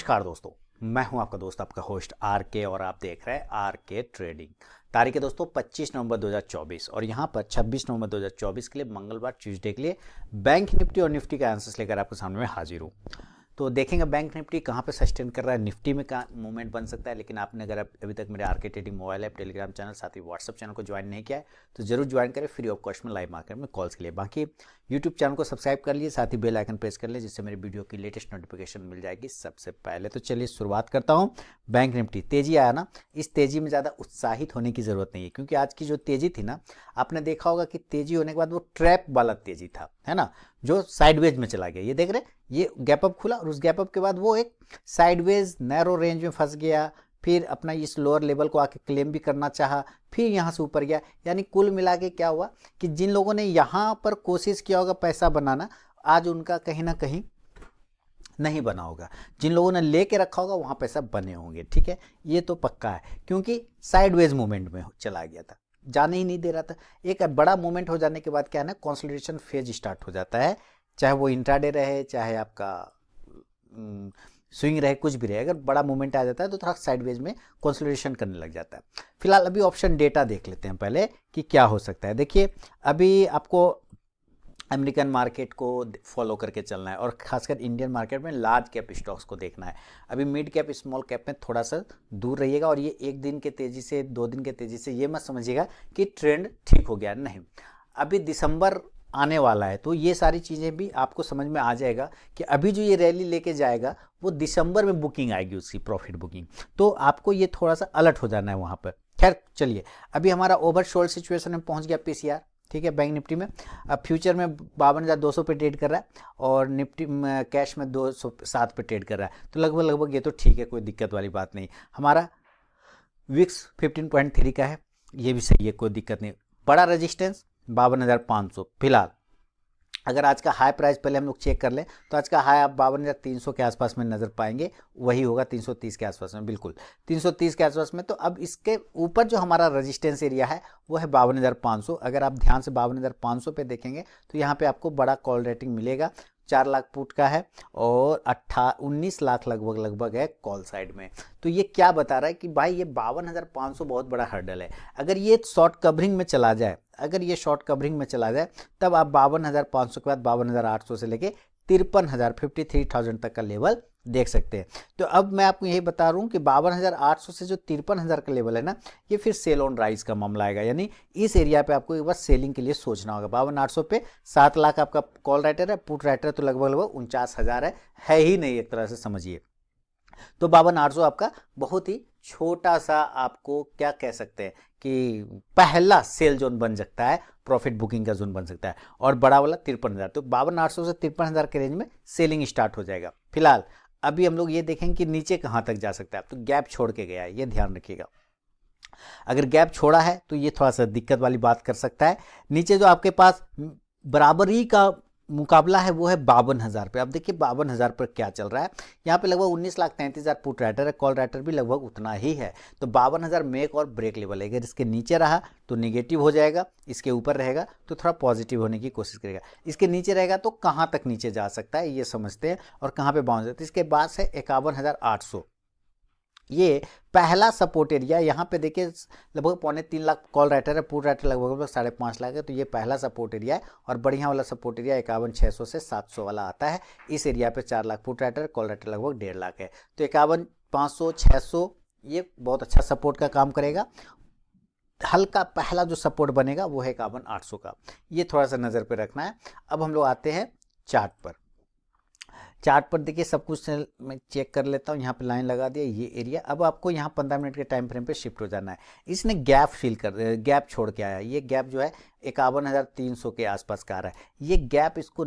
नमस्कार दोस्तों, मैं हूं आपका दोस्त आपका होस्ट आर के और आप देख रहे हैं आर के ट्रेडिंग। तारीख है दोस्तों 25 नवंबर 2024 और यहां पर 26 नवंबर 2024 के लिए मंगलवार ट्यूसडे के लिए बैंक निफ्टी और निफ्टी का आंसर्स लेकर आपके सामने में हाजिर हूं। तो देखेंगे बैंक निफ्टी कहां पे सस्टेन कर रहा है, निफ्टी में कहाँ मूवमेंट बन सकता है। लेकिन आपने अगर अभी तक मेरे आर के trading mobile app, Telegram channel, साथ ही व्हाट्सअप चैनल को ज्वाइन नहीं किया है तो जरूर ज्वाइन करें फ्री ऑफ कॉस्ट में लाइव मार्केट में कॉल्स के लिए। बाकी यूट्यूब चैनल को सब्सक्राइब कर लिए, साथ ही बेल आइकन प्रेस कर लिए जिससे मेरी वीडियो की लेटेस्ट नोटिफिकेशन मिल जाएगी सबसे पहले। तो चलिए शुरुआत करता हूँ। बैंक निफ्टी तेजी आया ना, इस तेजी में ज़्यादा उत्साहित होने की ज़रूरत नहीं है क्योंकि आज की जो तेजी थी ना, आपने देखा होगा कि तेजी होने के बाद वो ट्रैप वाला तेजी था, है ना, जो साइडवेज में चला गया। ये देख रहे, ये गैप अप खुला और उस गैप अप के बाद वो एक साइडवेज नैरो रेंज में फंस गया, फिर अपना इस लोअर लेवल को आके क्लेम भी करना चाहा, फिर यहाँ से ऊपर गया। यानी कुल मिला के क्या हुआ कि जिन लोगों ने यहाँ पर कोशिश किया होगा पैसा बनाना, आज उनका कहीं ना कहीं नहीं बना होगा। जिन लोगों ने लेके रखा होगा वहाँ पैसा बने होंगे। ठीक है, ये तो पक्का है क्योंकि साइडवेज मूवमेंट में चला गया था, जाने ही नहीं दे रहा था। एक बड़ा मूवमेंट हो जाने के बाद क्या है ना, कंसोलिडेशन फेज स्टार्ट हो जाता है, चाहे वो इंट्राडे रहे, चाहे आपका स्विंग रहे, कुछ भी रहे। अगर बड़ा मूवमेंट आ जाता है तो थोड़ा साइडवेज में कंसोलिडेशन करने लग जाता है। फिलहाल अभी ऑप्शन डेटा देख लेते हैं पहले कि क्या हो सकता है। देखिए, अभी आपको अमेरिकन मार्केट को फॉलो करके चलना है और खासकर इंडियन मार्केट में लार्ज कैप स्टॉक्स को देखना है। अभी मिड कैप स्मॉल कैप में थोड़ा सा दूर रहिएगा। और ये एक दिन के तेजी से, 2 दिन के तेजी से ये मत समझिएगा कि ट्रेंड ठीक हो गया, नहीं। अभी दिसंबर आने वाला है तो ये सारी चीज़ें भी आपको समझ में आ जाएगा कि अभी जो ये रैली लेके जाएगा वो दिसंबर में बुकिंग आएगी, उसकी प्रॉफिट बुकिंग। तो आपको ये थोड़ा सा अलर्ट हो जाना है वहाँ पर। खैर चलिए, अभी हमारा ओवरसोल्ड सिचुएशन में पहुँच गया पीसीआर। ठीक है, बैंक निफ्टी में अब फ्यूचर में 52,200 पे ट्रेड कर रहा है और निफ्टी में कैश में 207 पे ट्रेड कर रहा है। तो लगभग ये तो ठीक है, कोई दिक्कत वाली बात नहीं। हमारा विक्स 15.3 का है, ये भी सही है, कोई दिक्कत नहीं। बड़ा रेजिस्टेंस 52,500 फिलहाल। अगर आज का हाई प्राइस पहले हम लोग चेक कर लें तो आज का हाई आप 52,300 के आसपास में नज़र पाएंगे, वही होगा 330 के आसपास में, बिल्कुल 330 के आसपास में। तो अब इसके ऊपर जो हमारा रेजिस्टेंस एरिया है वो है 52,500। अगर आप ध्यान से 52,500 पे देखेंगे तो यहाँ पे आपको बड़ा कॉल रेटिंग मिलेगा। 4 लाख पुट का है और 19 लाख लगभग है कॉल साइड में। तो ये क्या बता रहा है कि भाई ये 52,500 बहुत बड़ा हर्डल है। अगर ये शॉर्ट कवरिंग में चला जाए, अगर ये शॉर्ट कवरिंग में चला जाए तब आप 52,500 के बाद 52,800 से लेके 53,000 53,000 तक का लेवल देख सकते हैं। तो अब मैं आपको यही बता रहा हूँ कि 52,800 से जो 53,000 का लेवल है ना, ये फिर सेल ऑन राइज का मामला आएगा। यानी इस एरिया पे आपको एक बार सेलिंग के लिए सोचना होगा। 52,800 पे 7 लाख आपका कॉल राइटर है, पुट राइटर तो लगभग 49,000 है ही नहीं, एक तरह से समझिए। तो 52,800 आपका बहुत ही छोटा सा, आपको क्या कह सकते हैं कि पहला सेल जोन बन सकता है, प्रॉफिट बुकिंग का जोन बन सकता है। और बड़ा वाला 53,000, तो 52,800 से 53,000 के रेंज में सेलिंग स्टार्ट हो जाएगा। फिलहाल अभी हम लोग ये देखेंगे कि नीचे कहाँ तक जा सकता है। तो गैप छोड़ के गया है, ये ध्यान रखिएगा। अगर गैप छोड़ा है तो ये थोड़ा सा दिक्कत वाली बात कर सकता है। नीचे जो आपके पास बराबरी का मुकाबला है वो है 52,000 पे। अब देखिए 52,000 पर क्या चल रहा है। यहाँ पे लगभग 19,33,000 पुट राइटर है, कॉल राइटर भी लगभग उतना ही है। तो 52,000 मेक और ब्रेक लेवल है। अगर इसके नीचे रहा तो निगेटिव हो जाएगा, इसके ऊपर रहेगा तो थोड़ा पॉजिटिव होने की कोशिश करेगा। इसके नीचे रहेगा तो कहाँ तक नीचे जा सकता है ये समझते हैं और कहाँ पे बाउंस है। तो इसके बाद है 51,800, ये पहला सपोर्ट एरिया। यहाँ पे देखिए लगभग 2.25 लाख कॉल राइटर है, पुट राइटर लगभग 5.5 लाख है। तो ये पहला सपोर्ट एरिया है और बढ़िया वाला सपोर्ट एरिया 51,600 से 700 वाला आता है। इस एरिया पे 4 lakh put writer, call writer लगभग 1.5 लाख है। तो 51,500 600 ये बहुत अच्छा सपोर्ट का काम करेगा। हल्का पहला जो सपोर्ट बनेगा वो है 51,800 का, ये थोड़ा सा नज़र पे रखना है। अब हम लोग आते हैं चार्ट पर। चार्ट पर देखिए सब कुछ मैं चेक कर लेता हूँ। यहाँ पे लाइन लगा दिया, ये एरिया। अब आपको यहाँ 15 मिनट के टाइम फ्रेम पे शिफ्ट हो जाना है। इसने गैप छोड़ के आया। ये गैप जो है 51,300 के आसपास का आ रहा है। ये गैप इसको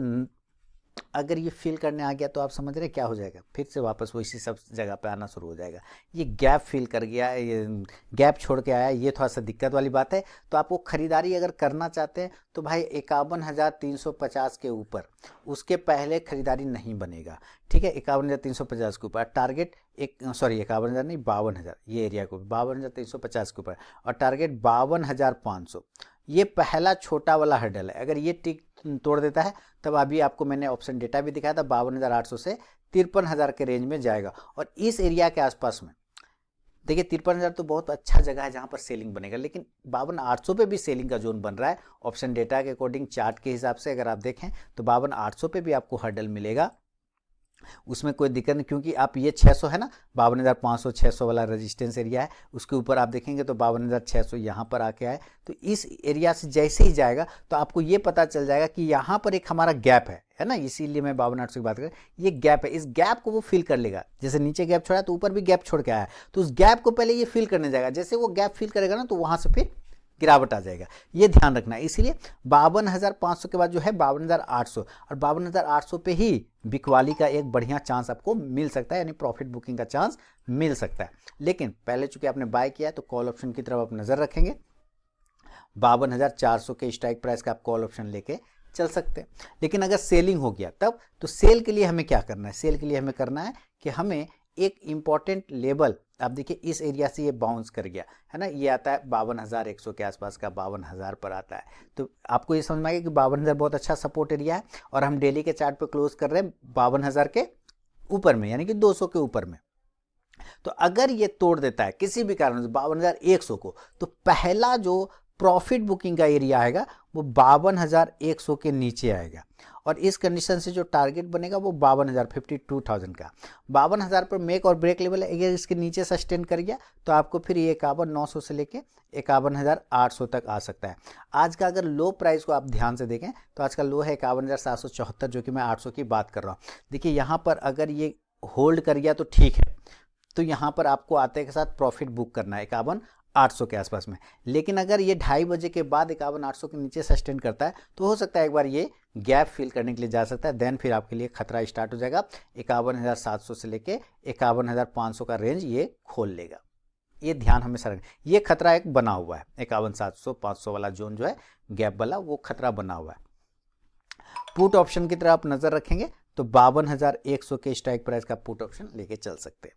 अगर ये फिल करने आ गया तो आप समझ रहे क्या हो जाएगा, फिर से वापस वो इसी सब जगह पे आना शुरू हो जाएगा। ये गैप फिल कर गया, ये गैप छोड़ के आया, ये थोड़ा सा दिक्कत वाली बात है। तो आपको खरीदारी अगर करना चाहते हैं तो भाई 51,350 के ऊपर, उसके पहले खरीदारी नहीं बनेगा। ठीक है, 51,350 के ऊपर टारगेट 51,000 नहीं 52,000, ये एरिया को 52,350 के ऊपर और टारगेट 52,500। ये पहला छोटा वाला हर्डल है। अगर ये टिक तोड़ देता है तब अभी आपको मैंने ऑप्शन डेटा भी दिखाया था 52,800 से 53,000 के रेंज में जाएगा। और इस एरिया के आसपास में देखिए 53,000 तो बहुत अच्छा जगह है जहां पर सेलिंग बनेगा, लेकिन 52,800 पे भी सेलिंग का जोन बन रहा है। ऑप्शन डेटा के अकॉर्डिंग चार्ट के हिसाब से अगर आप देखें तो 52,800 पे भी आपको हर्डल मिलेगा, उसमें कोई दिक्कत नहीं, क्योंकि आप ये 600 है ना 52,500 600 वाला रेजिस्टेंस एरिया है, उसके ऊपर आप देखेंगे तो 52,600 यहाँ पर आके आए। तो इस एरिया से जैसे ही जाएगा तो आपको ये पता चल जाएगा कि यहाँ पर एक हमारा गैप है ना, इसीलिए मैं 52,800 की बात करें, ये गैप है, इस गैप को वो फिल कर लेगा। जैसे नीचे गैप छोड़ा तो ऊपर भी गैप छोड़ के आया है, तो उस गैप को पहले ये फिल करने जाएगा, जैसे वो गैप फिल करेगा ना तो वहां से फिर गिरावट आ जाएगा, ये ध्यान रखना है। इसीलिए 52,500 के बाद जो है 52,800, और 52,800 पे ही बिकवाली का एक बढ़िया चांस आपको मिल सकता है, यानी प्रॉफिट बुकिंग का चांस मिल सकता है। लेकिन पहले चूंकि आपने बाय किया है तो कॉल ऑप्शन की तरफ आप नजर रखेंगे, 52,400 के स्ट्राइक प्राइस का आप कॉल ऑप्शन लेके चल सकते हैं। लेकिन अगर सेलिंग हो गया तब, तो सेल के लिए हमें क्या करना है, सेल के लिए हमें करना है कि हमें एक इंपॉर्टेंट लेवल, आप देखिए इस एरिया से ये बाउंस कर गया है ना, ये आता है 52,100 के आसपास का, 52,000 पर आता है। तो आपको ये समझ में आएगा कि 52,000 बहुत अच्छा सपोर्ट एरिया है, और हम डेली के चार्ट पे क्लोज कर रहे हैं 52,000 के ऊपर में, यानी कि 200 के ऊपर में। तो अगर ये तोड़ देता है किसी भी कारण से 52,100 को, तो पहला जो प्रॉफिट बुकिंग का एरिया आएगा वो 52,100 के नीचे आएगा, और इस कंडीशन से जो टारगेट बनेगा वो 52,000 52,000 का। 52,000 पर मेक और ब्रेक लेवल है, अगर इसके नीचे सस्टेन कर गया तो आपको फिर ये 51,900 से लेके 51,800 तक आ सकता है। आज का अगर लो प्राइस को आप ध्यान से देखें तो आज का लो है 51,774, जो कि मैं 800 की बात कर रहा हूँ। देखिए यहाँ पर अगर ये होल्ड कर गया तो ठीक है, तो यहाँ पर आपको आते के साथ प्रॉफिट बुक करना है 51,800 के आसपास में। लेकिन अगर ये 2:30 बजे के बाद 51,800 के नीचे सस्टेन करता है तो हो सकता है एक बार ये गैप फिल करने के लिए जा सकता है, देन फिर आपके लिए खतरा स्टार्ट हो जाएगा। 51,700 से लेके 51,500 का रेंज ये खोल लेगा, ये ध्यान हमेशा रखें। ये खतरा एक बना हुआ है, 51,700 500 वाला जोन जो है गैप वाला, वो खतरा बना हुआ है। पुट ऑप्शन की तरफ आप नजर रखेंगे तो 52,100 के स्ट्राइक प्राइस का पुट ऑप्शन लेके चल सकते हैं।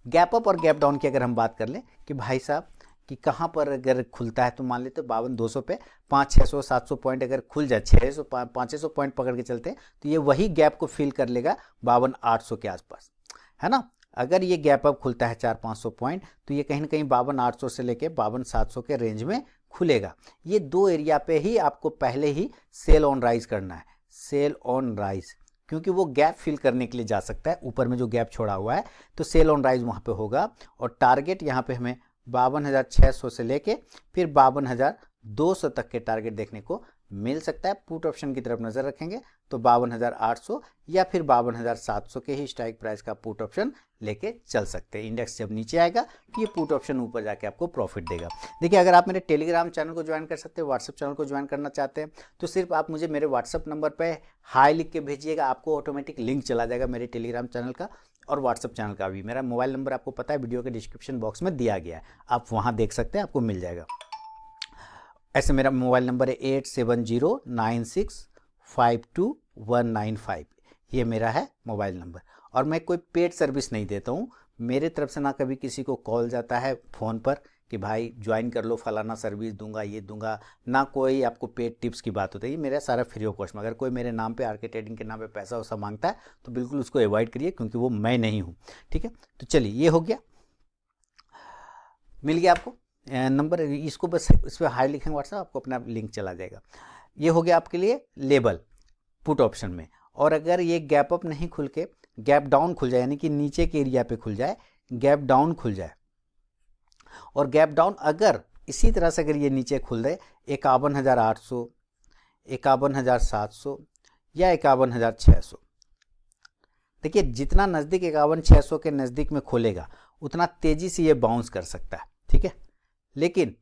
गैप अप और गैप डाउन की अगर हम बात कर लें कि भाई साहब कि कहाँ पर अगर खुलता है, तो मान लेते 52,200 पे 500, 700 पॉइंट अगर खुल जाए, 500 पॉइंट पकड़ के चलते हैं तो ये वही गैप को फिल कर लेगा 52,800 के आसपास, है ना। अगर ये गैप अप खुलता है 400-500 पॉइंट तो ये कहीं ना कहीं 52,800 से लेके 52,700 के रेंज में खुलेगा। ये दो एरिया पे ही आपको पहले ही सेल ऑन राइज करना है, सेल ऑन राइज, क्योंकि वो गैप फिल करने के लिए जा सकता है, ऊपर में जो गैप छोड़ा हुआ है तो सेल ऑन राइज वहाँ पे होगा। और टारगेट यहाँ पे हमें 52,600 से लेके फिर 52,200 तक के टारगेट देखने को मिल सकता है। पुट ऑप्शन की तरफ नजर रखेंगे तो 52,800 या फिर 52,700 के ही स्ट्राइक प्राइस का पुट ऑप्शन लेके चल सकते हैं। इंडेक्स जब नीचे आएगा तो ये पुट ऑप्शन ऊपर जाके आपको प्रॉफिट देगा। देखिए अगर आप मेरे टेलीग्राम चैनल को ज्वाइन कर सकते हैं, व्हाट्सएप चैनल को ज्वाइन करना चाहते हैं तो सिर्फ आप मुझे मेरे व्हाट्सएप नंबर पर हाई लिख के भेजिएगा, आपको ऑटोमेटिक लिंक चला जाएगा मेरे टेलीग्राम चैनल का और व्हाट्सएप चैनल का भी। मेरा मोबाइल नंबर आपको पता है, वीडियो के डिस्क्रिप्शन बॉक्स में दिया गया है, आप वहाँ देख सकते हैं, आपको मिल जाएगा। ऐसे मेरा मोबाइल नंबर है 8709652195, ये मेरा है मोबाइल नंबर। और मैं कोई पेड सर्विस नहीं देता हूँ, मेरे तरफ से ना कभी किसी को कॉल जाता है फ़ोन पर कि भाई ज्वाइन कर लो, फलाना सर्विस दूंगा, ये दूंगा, ना कोई आपको पेड टिप्स की बात होती है। ये मेरा सारा फ्री ऑफ कॉस्ट में। अगर कोई मेरे नाम पे आरके ट्रेडिंग के नाम पे पैसा वैसा मांगता है तो बिल्कुल उसको अवॉइड करिए, क्योंकि वो मैं नहीं हूँ, ठीक है। तो चलिए ये हो गया, मिल गया आपको नंबर, इसको बस इस पर हाई लिखेंगे व्हाट्सएप, आपको अपना लिंक चला जाएगा। ये हो गया आपके लिए लेबल पुट ऑप्शन में। और अगर ये गैप अप नहीं खुल के गैप डाउन खुल जाए, यानी कि नीचे के एरिया पे खुल जाए, गैप डाउन खुल जाए, और गैप डाउन अगर इसी तरह से अगर ये नीचे खुल जाए 51,800, 51,700 या 51,600, देखिए जितना नज़दीक 51,600 के नज़दीक में खोलेगा उतना तेज़ी से ये बाउंस कर सकता है, ठीक है। लेकिन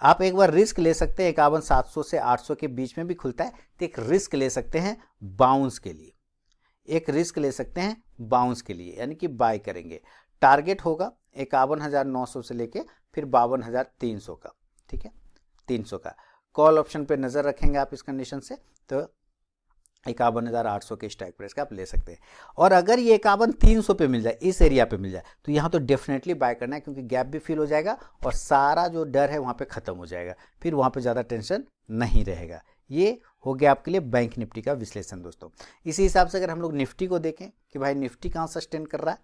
आप एक बार रिस्क ले सकते हैं, 51,700 से 800 के बीच में भी खुलता है तो एक रिस्क ले सकते हैं बाउंस के लिए, एक रिस्क ले सकते हैं बाउंस के लिए, यानी कि बाय करेंगे। टारगेट होगा 51,900 से लेके फिर 52,300 का, ठीक है, 300 का। कॉल ऑप्शन पे नज़र रखेंगे आप इस कंडीशन से तो 51,800 के स्ट्राइक प्राइस का आप ले सकते हैं। और अगर ये 51,300 पे मिल जाए, इस एरिया पे मिल जाए, तो यहाँ तो डेफिनेटली बाय करना है, क्योंकि गैप भी फिल हो जाएगा और सारा जो डर है वहाँ पे ख़त्म हो जाएगा, फिर वहाँ पे ज़्यादा टेंशन नहीं रहेगा। ये हो गया आपके लिए बैंक निफ्टी का विश्लेषण दोस्तों। इसी हिसाब से अगर हम लोग निफ्टी को देखें कि भाई निफ्टी कहाँ सस्टेन कर रहा है,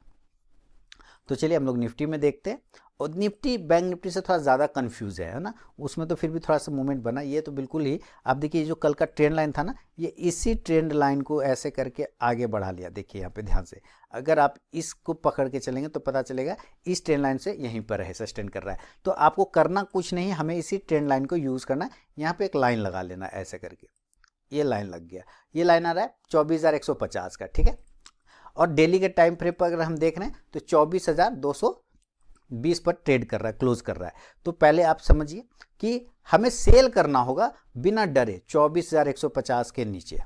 तो चलिए हम लोग निफ्टी में देखते हैं। और निफ्टी बैंक निफ्टी से थोड़ा ज़्यादा कंफ्यूज है ना, उसमें तो फिर भी थोड़ा सा मूवमेंट बना। ये तो बिल्कुल ही आप देखिए, जो कल का ट्रेंड लाइन था ना, ये इसी ट्रेंड लाइन को ऐसे करके आगे बढ़ा लिया। देखिए यहाँ पे ध्यान से, अगर आप इसको पकड़ के चलेंगे तो पता चलेगा इस ट्रेंड लाइन से यहीं पर है, सस्टेन कर रहा है। तो आपको करना कुछ नहीं, हमें इसी ट्रेंड लाइन को यूज़ करना है। यहाँ पर एक लाइन लगा लेना ऐसे करके, ये लाइन लग गया। ये लाइन आ रहा है 24,150 का, ठीक है। और डेली के टाइम फ्रेम पर अगर हम देख रहे हैं तो 24,220 पर ट्रेड कर रहा है, क्लोज कर रहा है। तो पहले आप समझिए कि हमें सेल करना होगा बिना डरे 24,150 के नीचे।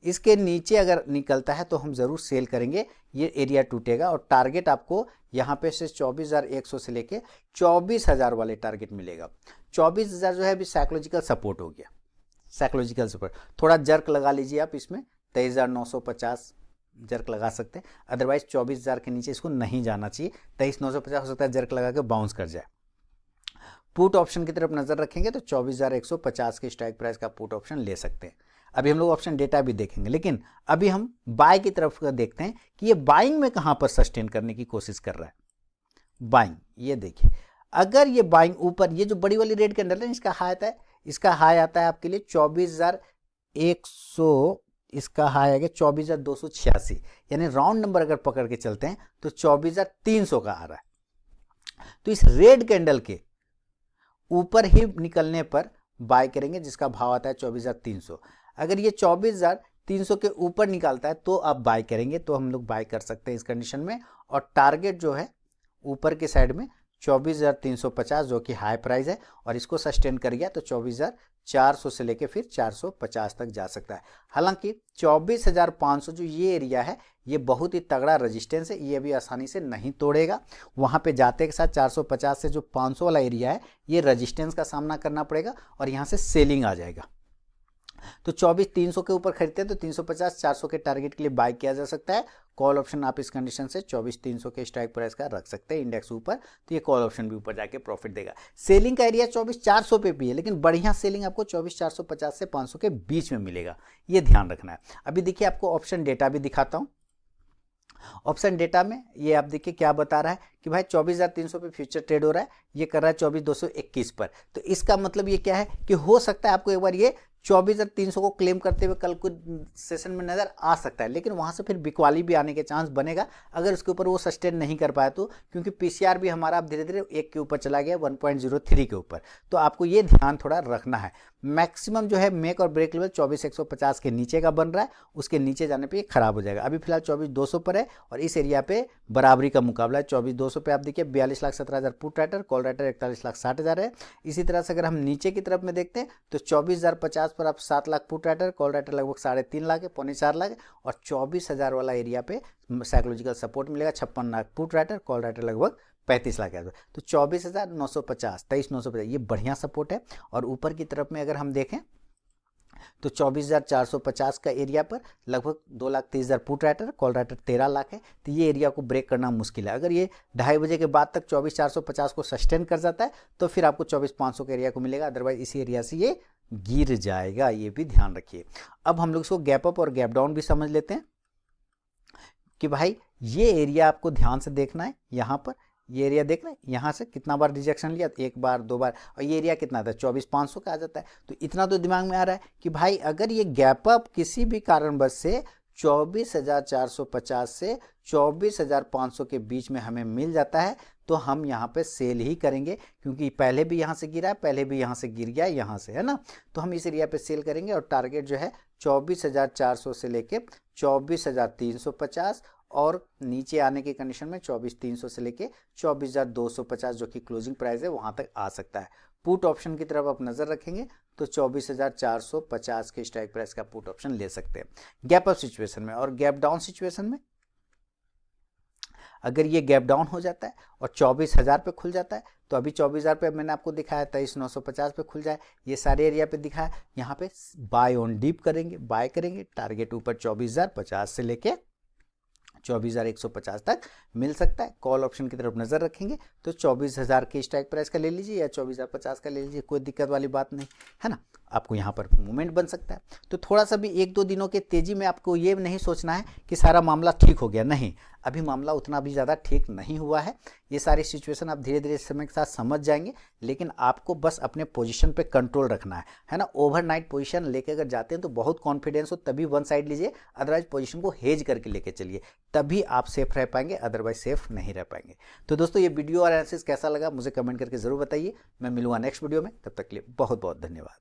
इसके नीचे अगर निकलता है तो हम ज़रूर सेल करेंगे, ये एरिया टूटेगा। और टारगेट आपको यहाँ पे से 24,100 से लेके 24,000 वाले टारगेट मिलेगा। 24,000 जो है अभी साइकोलॉजिकल सपोर्ट हो गया, साइकोलॉजिकल सपोर्ट। थोड़ा जर्क लगा लीजिए आप इसमें, 23,950 जर्क लगा सकते हैं। अदरवाइज 24,000 के नीचे इसको नहीं जाना चाहिए। 23,950 हो सकता है जर्क लगा के बाउंस कर जाए। पुट ऑप्शन की तरफ नजर रखेंगे तो 24,150 के स्ट्राइक प्राइस का पुट ऑप्शन ले सकते हैं। अभी हम लोग ऑप्शन डेटा भी देखेंगे, लेकिन अभी हम बाय की तरफ देखते हैं कि ये बाइंग में कहां पर सस्टेन करने की कोशिश कर रहा है। बाइंग, ये देखिए, अगर ये बाइंग ऊपर, ये जो बड़ी वाली रेड कैंडल है, इसका हाई आता है, इसका हाई आता है आपके लिए 24,100, इसका हाई आएगा 24,286, यानी राउंड नंबर अगर पकड़ के चलते हैं तो 24,300 का आ रहा है। तो इस रेड कैंडल के ऊपर ही निकलने पर बाय करेंगे, जिसका भाव आता है 24,300। अगर ये 24,300 के ऊपर निकालता है तो आप बाय करेंगे, तो हम लोग बाय कर सकते हैं इस कंडीशन में। और टारगेट जो है ऊपर के साइड में 24,350 जो कि हाई प्राइस है, और इसको सस्टेन कर गया तो 24,400 से लेके फिर 450 तक जा सकता है। हालांकि 24,500 जो ये एरिया है, ये बहुत ही तगड़ा रेजिस्टेंस है, ये भी आसानी से नहीं तोड़ेगा। वहाँ पे जाते के साथ 450 से जो 500 वाला एरिया है, ये रेजिस्टेंस का सामना करना पड़ेगा और यहाँ से सेलिंग आ जाएगा। तो 24,300 के ऊपर खरीदते हैं तो 350 400 के टारगेट के लिए बाय किया जा सकता है। कॉल ऑप्शन आप इस कंडीशन से 24,300 के स्ट्राइक प्राइस का रख सकते हैं इंडेक्स ऊपर, तो ये कॉल ऑप्शन भी ऊपर जाके प्रॉफिट देगा। सेलिंग का एरिया 24,400 पे भी है, लेकिन बढ़िया सेलिंग आपको 24,450 से 500 के बीच में मिलेगा, ये ध्यान रखना है। अभी देखिए आपको ऑप्शन डेटा भी दिखाता हूँ। ऑप्शन डेटा में ये आप देखिए क्या बता रहा है कि भाई 24,300 पे फ्यूचर ट्रेड हो रहा है, ये कर रहा है 24,221 पर। तो इसका मतलब ये क्या है कि हो सकता है आपको एक बार ये 24,300 को क्लेम करते हुए कल कुछ सेशन में नजर आ सकता है, लेकिन वहां से फिर बिकवाली भी आने के चांस बनेगा अगर उसके ऊपर वो सस्टेन नहीं कर पाया तो, क्योंकि पीसीआर भी हमारा अब धीरे धीरे 1 के ऊपर चला गया, 1.03 के ऊपर। तो आपको ये ध्यान थोड़ा रखना है। मैक्सिमम जो है मेक और ब्रेक लेवल 24,150 के नीचे का बन रहा है, उसके नीचे जाने पर ये खराब हो जाएगा। अभी फिलहाल 24,200 पर है और इस एरिया पे बराबरी का मुकाबला है। 24,200 पे आप देखिए 42,17,000 पुट राइटर, कॉल राइटर 41,60,000 है। इसी तरह से अगर हम नीचे की तरफ में देखते हैं तो 24,050 पर आप 7 lakh put writer, call writer लगभग 3.5 लाख है, 3.25 लाख, और 24,000 वाला एरिया पे साइकोलॉजिकल सपोर्ट मिलेगा 56 lakh put writer, call writer लगभग 35 लाख है। तो 24,950, 23,950 ये बढ़िया सपोर्ट है। और ऊपर की तरफ में अगर हम देखें तो 24,450 का एरिया पर लगभग 2,30,000 put writer, call writer 13 lakh है। तो ये एरिया को ब्रेक करना मुश्किल है। अगर ये 2:30 बजे के बाद तक 24,450 को सस्टेन कर जाता है तो फिर आपको 24,500 के एरिया को मिलेगा, अदरवाइज इसी एरिया से ये गिर जाएगा, ये भी ध्यान रखिए। अब हम लोग इसको गैप अप और गैप डाउन भी समझ लेते हैं कि भाई ये एरिया आपको ध्यान से देखना है। यहाँ पर ये एरिया देख रहे हैं, यहाँ से कितना बार रिजेक्शन लिया, 1 बार 2 बार, और ये एरिया कितना था 24,500 का आ जाता है। तो इतना तो दिमाग में आ रहा है कि भाई अगर ये गैप अप किसी भी कारणवश से 24,450 से 24,500 के बीच में हमें मिल जाता है तो हम यहाँ पे सेल ही करेंगे, क्योंकि पहले भी यहाँ से गिरा है, पहले भी यहाँ से गिर गया, यहाँ से, है ना। तो हम इस एरिया पे सेल करेंगे और टारगेट जो है 24,400 से लेके 24,350 और नीचे आने की कंडीशन में 24,300 से लेके 24,250 जो कि क्लोजिंग प्राइस है वहां तक आ सकता है। पुट ऑप्शन की तरफ आप नजर रखेंगे तो 24,450 के स्ट्राइक प्राइस का पुट ऑप्शन ले सकते हैं गैप अप सिचुएशन में। और गैप डाउन सिचुएशन में अगर ये गैप डाउन हो जाता है और 24,000 पे खुल जाता है, तो अभी 24,000 पे मैंने आपको दिखाया 23,950 पे खुल जाए, ये सारे एरिया पे दिखाया, यहाँ पे बाय ऑन डीप करेंगे, बाय करेंगे, टारगेट ऊपर 24,050 से लेके 24,150 तक मिल सकता है। कॉल ऑप्शन की तरफ नजर रखेंगे तो 24,000 के स्ट्राइक प्राइस का ले लीजिए या 24,050 का ले लीजिए, कोई दिक्कत वाली बात नहीं है ना, आपको यहाँ पर मूवमेंट बन सकता है। तो थोड़ा सा भी 1-2 दिनों के तेजी में आपको ये नहीं सोचना है कि सारा मामला ठीक हो गया, नहीं, अभी मामला उतना भी ज़्यादा ठीक नहीं हुआ है। ये सारी सिचुएशन आप धीरे धीरे समय के साथ समझ जाएंगे, लेकिन आपको बस अपने पोजीशन पे कंट्रोल रखना है ना। ओवरनाइट पोजीशन लेके अगर जाते हैं तो बहुत कॉन्फिडेंस हो तभी वन साइड लीजिए, अदरवाइज पोजीशन को हेज करके लेके चलिए, तभी आप सेफ रह पाएंगे, अदरवाइज सेफ नहीं रह पाएंगे। तो दोस्तों ये वीडियो और एनालिसिस कैसा लगा मुझे कमेंट करके जरूर बताइए। मैं मिलूंगा नेक्स्ट वीडियो में, तब तक के लिए बहुत बहुत धन्यवाद।